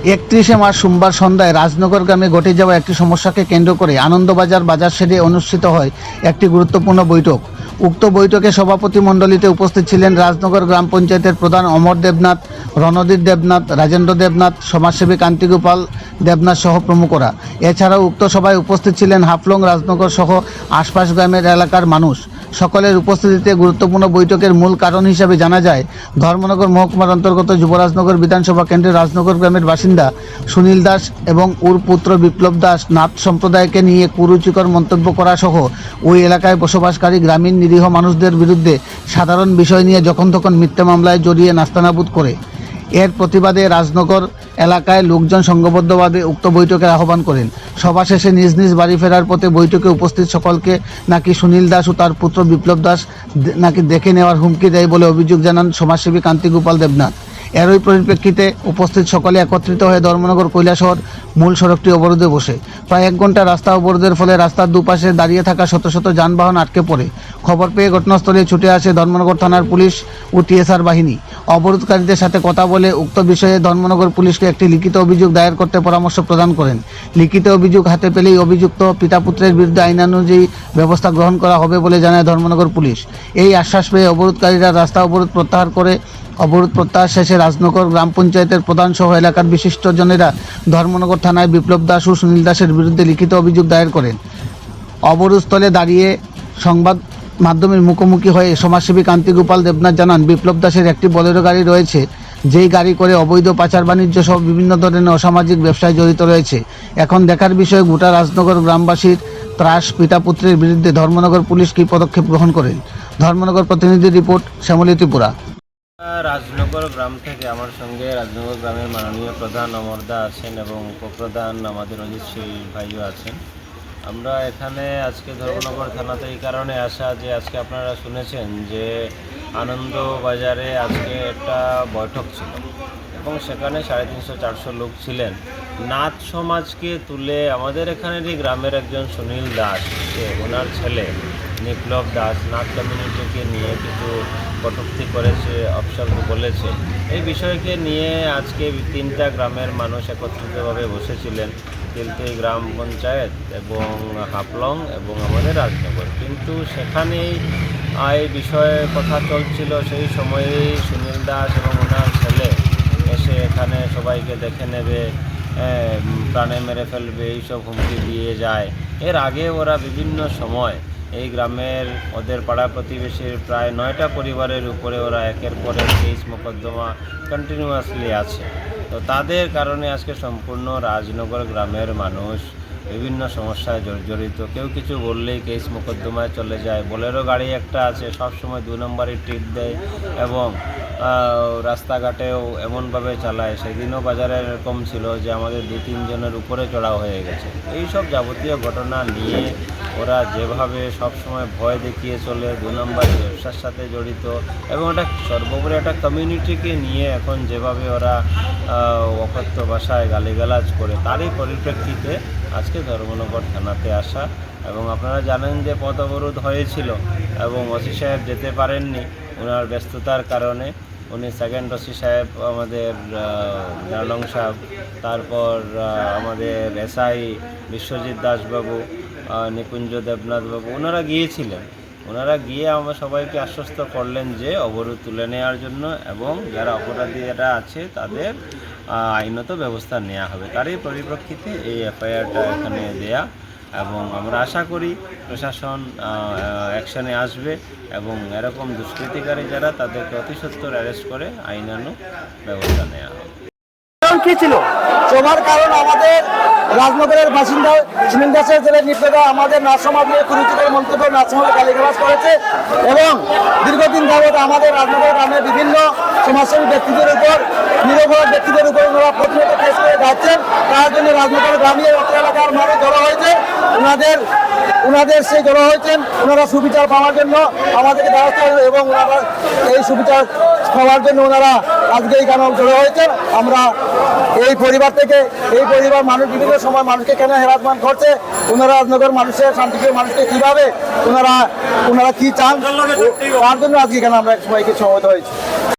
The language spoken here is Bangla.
31 মার্চ সোমবার সন্ধ্যায় রাজনগর গ্রামে ঘটে যাওয়া একটি সমস্যাকে কেন্দ্র করে আনন্দবাজার বাজার শেডে অনুষ্ঠিত হয় একটি গুরুত্বপূর্ণ বৈঠক। উক্ত বৈঠকে সভাপতি মণ্ডলীতে উপস্থিত ছিলেন রাজনগর গ্রাম পঞ্চায়েতের প্রধান অমর দেবনাথ, রণদীপ দেবনাথ, রাজেন্দ্র দেবনাথ, সমাজসেবী কান্তিগোপাল দেবনাথ সহ প্রমুখরা। এছাড়াও উক্ত সভায় উপস্থিত ছিলেন হাফলং, রাজনগর সহ আশপাশ গ্রামের এলাকার মানুষ। সকলের উপস্থিতিতে গুরুত্বপূর্ণ বৈঠকের মূল কারণ হিসাবে জানা যায়, ধর্মনগর মহকুমার অন্তর্গত যুবরাজনগর বিধানসভা কেন্দ্রের রাজনগর গ্রামের বাসিন্দা সুনীল দাস এবং ওর পুত্র বিপ্লব দাস নাথ সম্প্রদায়কে নিয়ে কুরুচিকর মন্তব্য করা সহ ওই এলাকায় বসবাসকারী গ্রামীণ নিরীহ মানুষদের বিরুদ্ধে সাধারণ বিষয় নিয়ে যখন তখন মিথ্যা মামলায় জড়িয়ে নাস্তানাবুদ করে। এর প্রতিবাদে রাজনগর এলাকায় লোকজন সংঘবদ্ধভাবে উক্ত বৈঠকের আহ্বান করেন। সভা শেষে নিজ নিজ বাড়ি ফেরার পথে বৈঠকে উপস্থিত সকলকে নাকি সুনীল দাস ও তার পুত্র বিপ্লব দাস নাকি দেখে নেওয়ার হুমকি দেয় বলে অভিযোগ জানান সমাজসেবী কান্তিগোপাল দেবনাথ। এরই পরিপ্রেক্ষিতে উপস্থিত সকলে একত্রিত হয়ে ধর্মনগর কৈলাসহর মূল সড়কটি অবরোধে বসে। প্রায় 1 ঘন্টা রাস্তা অবরোধের ফলে রাস্তার দুপাশে দাঁড়িয়ে থাকা শত শত যানবাহন আটকে পড়ে। খবর পেয়ে ঘটনাস্থলে ছুটে আসে ধর্মনগর থানার পুলিশ ও টিএসআর বাহিনী। অবরোধকারীদের সাথে কথা বলে উক্ত বিষয়ে ধর্মনগর পুলিশকে একটি লিখিত অভিযোগ দায়ের করতে পরামর্শ প্রদান করেন। লিখিত অভিযোগ হাতে পেলেই অভিযুক্ত পিতা পুত্রের বিরুদ্ধে আইনানুযায়ী ব্যবস্থা গ্রহণ করা হবে বলে জানায় ধর্মনগর পুলিশ। এই আশ্বাস পেয়ে অবরোধকারীরা রাস্তা অবরোধ প্রত্যাহার করে। অবরোধ প্রত্যাহার শেষে রাজনগর গ্রাম পঞ্চায়েতের প্রধান সহ এলাকার বিশিষ্টজনেরা ধর্মনগর থানায় বিপ্লব দাস ও সুনীল দাসের বিরুদ্ধে লিখিত অভিযোগ দায়ের করেন। অবরোধস্থলে দাঁড়িয়ে সংবাদ মাধ্যমের মুখোমুখি হয়ে সমাজসেবী কান্তিগোপাল দেবনাথ জানান, বিপ্লব দাসের একটি বোলেরো গাড়ি রয়েছে, যেই গাড়ি করে অবৈধ পাচার বাণিজ্য সহ বিভিন্ন ধরনের অসামাজিক ব্যবসায় জড়িত রয়েছে। এখন দেখার বিষয় গোটা রাজনগর গ্রামবাসীর ত্রাস পিতা পুত্রের বিরুদ্ধে ধর্মনগর পুলিশ কী পদক্ষেপ গ্রহণ করেন। ধর্মনগর প্রতিনিধি রিপোর্ট, শ্যামলী ত্রিপুরা। রাজনগর গ্রাম থেকে আমার সঙ্গে রাজনগর গ্রামের মাননীয় প্রধান অমরদা আছেন এবং উপপ্রধান আমাদের অজিত শীল ভাইও আছেন। আমরা এখানে আজকে ধর্মনগর থানাতে এই কারণে আসা যে আজকে আপনারা শুনেছেন যে আনন্দবাজারে আজকে একটা বৈঠক ছিল এবং সেখানে 350-400 লোক ছিলেন। নাথ সমাজকে তুলে আমাদের এখানেরই গ্রামের একজন সুনীল দাস, ওনার ছেলে বিপ্লব দাস নাথ কমিউনিটিকে নিয়ে কিছু কটূক্তি করেছে, অপশব্দ বলেছে। এই বিষয়কে নিয়ে আজকে 3টা গ্রামের মানুষ একত্রিতভাবে বসেছিলেন, কিন্তু এই গ্রাম পঞ্চায়েত এবং হাফলং এবং আমাদের রাজনগর। কিন্তু সেখানেই এই বিষয়ে কথা চলছিল। সেই সময়েই সুনীল দাস এবং ওনার ছেলে এসে এখানে সবাইকে দেখে নেবে, প্রাণে মেরে ফেলবে, এইসব হুমকি দিয়ে যায়। এর আগে ওরা বিভিন্ন সময় এই গ্রামের ওদের পাড়া প্রতিবেশীর প্রায় 9টা পরিবারের উপরে ওরা একের পর এক কেস মোকদ্দমা কন্টিনিউয়াসলি আছে। তো তাদের কারণে আজকে সম্পূর্ণ রাজনগর গ্রামের মানুষ বিভিন্ন সমস্যায় জর্জরিত। কেউ কিছু বললেই কেস মোকদ্দমায় চলে যায়। বোলেরো গাড়ি একটা আছে, সবসময় 2 নম্বরই টিপ দেয় এবং রাস্তাঘাটেও এমনভাবে চালায়। সেদিনও বাজারে এরকম ছিল যে আমাদের 2-3 জনের উপরে চড়াও হয়ে গেছে। এই সব যাবতীয় ঘটনা নিয়ে ওরা যেভাবে সবসময় ভয় দেখিয়ে চলে, 2 নম্বরের ব্যবসার সাথে জড়িত এবং এটা সর্বোপরি একটা কমিউনিটিকে নিয়ে এখন যেভাবে ওরা অকথ্য ভাষায় গালিগালাজ করে, তারই পরিপ্রেক্ষিতে আজকে ধর্মনগর থানাতে আসা। এবং আপনারা জানেন যে পথ অবরোধ হয়েছিল এবং ওসি সাহেব যেতে পারেননি ওনার ব্যস্ততার কারণে। উনি সেকেন্ড ওসি সাহেব আমাদের নালং সাহেব, তারপর আমাদের এসআই বিশ্বজিৎ দাসবাবু, নিকুঞ্জ দেবনাথ বাবু, ওনারা গিয়েছিলেন। ওনারা গিয়ে আমরা সবাইকে আশ্বস্ত করলেন যে অবরোধ তুলে নেওয়ার জন্য এবং যারা অপরাধীরা আছে তাদের আইনত ব্যবস্থা নেওয়া হবে। তারই পরিপ্রেক্ষিতে এই এফআইআরটা এখানে দেয়া এবং আমরা আশা করি প্রশাসন অ্যাকশনে আসবে এবং এরকম দুষ্কৃতিকারী যারা তাদেরকে অতি সত্বর অ্যারেস্ট করে আইনানুগ ব্যবস্থা নেওয়া হবে। কি ছিল সবার কারণ আমাদের রাজনগরের বাসিন্দা সুনীল দাসের ছেলে নিপেদা আমাদের নাথ সমাজ নিয়ে কুরুচিকর মন্তব্য, নাথ সমাজে গালিগালাজ করেছে এবং দীর্ঘদিন যাবৎ আমাদের রাজনগর গ্রামের বিভিন্ন সমাজসেবী ব্যক্তিদের উপর, নিরপরাধ ব্যক্তিদের উপর ওনারা প্রতিনিয়ত কেস করে যাচ্ছেন। তার জন্য রাজনগর গ্রামীণ এলাকার মানুষ জড়ো হয়েছে, ওনাদের সেই জড়ো হয়েছেন। ওনারা সুবিচার পাওয়ার জন্য আমাদেরকে দ্বারস্থ হয়েছে এবং ওনারা এই সুবিচার পাওয়ার জন্য ওনারা আজকে এই কারণে জড়ো হয়েছেন। আমরা এই পরিবার মানুষ বিভিন্ন সময় মানুষকে কেন হেরাসমেন্ট করছে, ওনারা রাজনগর মানুষের শান্তিপ্রিয় মানুষকে কীভাবে ওনারা কী চান, তার জন্য আজকে কেন আমরা সবাইকে সমবেত হয়েছি।